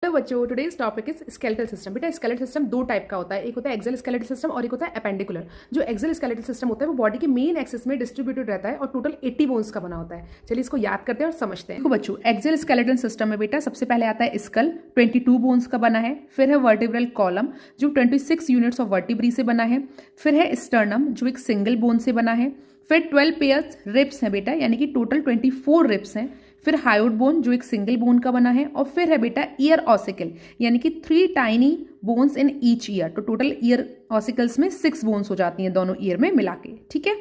Hello बच्चों, today's topic is skeletal system. बेटा skeletal system दो टाइप का होता है, एक होता है एक्सल स्केलेटल सिस्टम और एक होता है एपेंडिकुलर। जो एक्सल स्केलेटल सिस्टम होता है वो बॉडी के मेन एक्सिस में डिस्ट्रीब्यूटेड रहता है और टोटल 80 बोन्स का बना होता है। चलिए इसको याद करते हैं और समझते हैं। देखो बच्चों, एक्सल स्केलेटल सिस्टम में बेटा सबसे पहले आता है स्कल, 22 बोन्स का बना है। फिर है वर्टिब्रल कॉलम जो 26 यूनिट्स ऑफ वर्टिब्री से बना है। फिर है स्टर्नम जो एक सिंगल बोन से बना है। फिर 12 पेयर्स रिब्स हैं बेटा, यानी कि टोटल 24 रिब्स हैं। फिर हायोड बोन जो एक सिंगल बोन का बना है। और फिर है बेटा ईयर ऑसिकल, यानी कि 3 tiny bones in each year. तो टोटल ईयर ऑसिकल्स में 6 बोन्स हो जाती हैं दोनों ईयर में मिला के। ठीक है,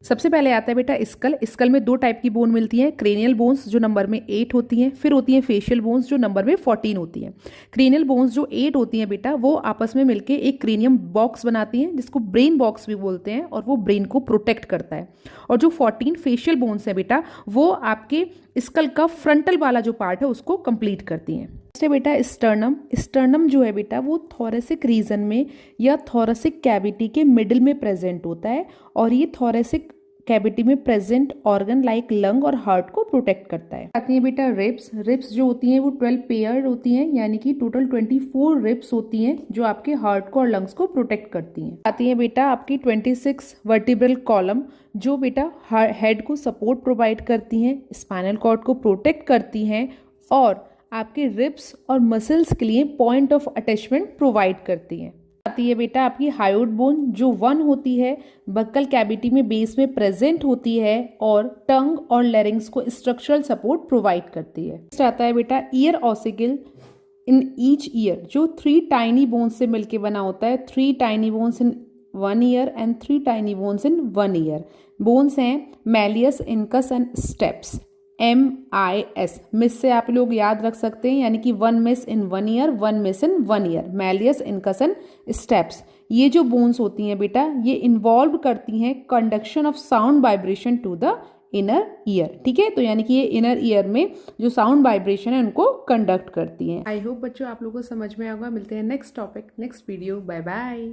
सबसे पहले आता है बेटा स्कल। स्कल में दो टाइप की बोन मिलती हैं, क्रेनियल बोन्स जो नंबर में 8 होती हैं, फिर होती हैं फेशियल बोन्स जो नंबर में 14 होती हैं। क्रेनियल बोन्स जो 8 होती हैं बेटा वो आपस में मिलके एक क्रेनियम बॉक्स बनाती हैं जिसको ब्रेन बॉक्स भी बोलते हैं और वो ब्रेन को प्रोटेक्ट करता है। और जो 14 फेशियल बोन्स हैं बेटा वो आपके स्कल का फ्रंटल वाला जो पार्ट है उसको कंप्लीट करती हैं। है बेटा स्टर्नम। स्टर्नम जो है बेटा वो थोरेसिक रीजन में या थोरेसिक कैविटी के मिडिल में प्रेजेंट होता है और ये थोरेसिक कैविटी में प्रेजेंट ऑर्गन लाइक लंग और हार्ट को प्रोटेक्ट करता है। आती है बेटा रिब्स। रिब्स जो होती हैं वो 12 पेयर होती हैं, यानी कि टोटल 24 रिब्स होती हैं जो आपके हार्ट को और लंग्स को प्रोटेक्ट करती हैं। आती है बेटा आपकी 26 वर्टिब्रल कॉलम जो बेटा हेड को सपोर्ट प्रोवाइड करती हैं, स्पाइनल कॉर्ड को प्रोटेक्ट करती हैं और आपके रिब्स और मसल्स के लिए पॉइंट ऑफ अटैचमेंट प्रोवाइड करती हैं। आती है बेटा आपकी हायोड बोन जो 1 होती है, बक्कल कैविटी में बेस में प्रेजेंट होती है और टंग और लैरिंग्स को स्ट्रक्चरल सपोर्ट प्रोवाइड करती है। नेक्स्ट आता है बेटा year ossicle in each year जो 3 टाइनी बोन्स से मिलके बना होता है। 3 tiny bones in 1 ear and 3 tiny bones in 1 ear. Bones हैं malleus, incus and stapes. MIS मिस से आप लोग याद रख सकते हैं, यानी कि 1 miss in 1 year, 1 miss in 1 year. Malleus, incus and steps. ये जो बोन्स होती हैं बेटा ये इन्वॉल्व करती हैं conduction of sound vibration to the inner ear. ठीक है, तो यानी कि ये इनर ईयर में जो साउंड वाइब्रेशन है उनको कंडक्ट करती हैं। आई होप बच्चों आप लोगों को समझ में आएगा। मिलते हैं next topic next video. Bye bye.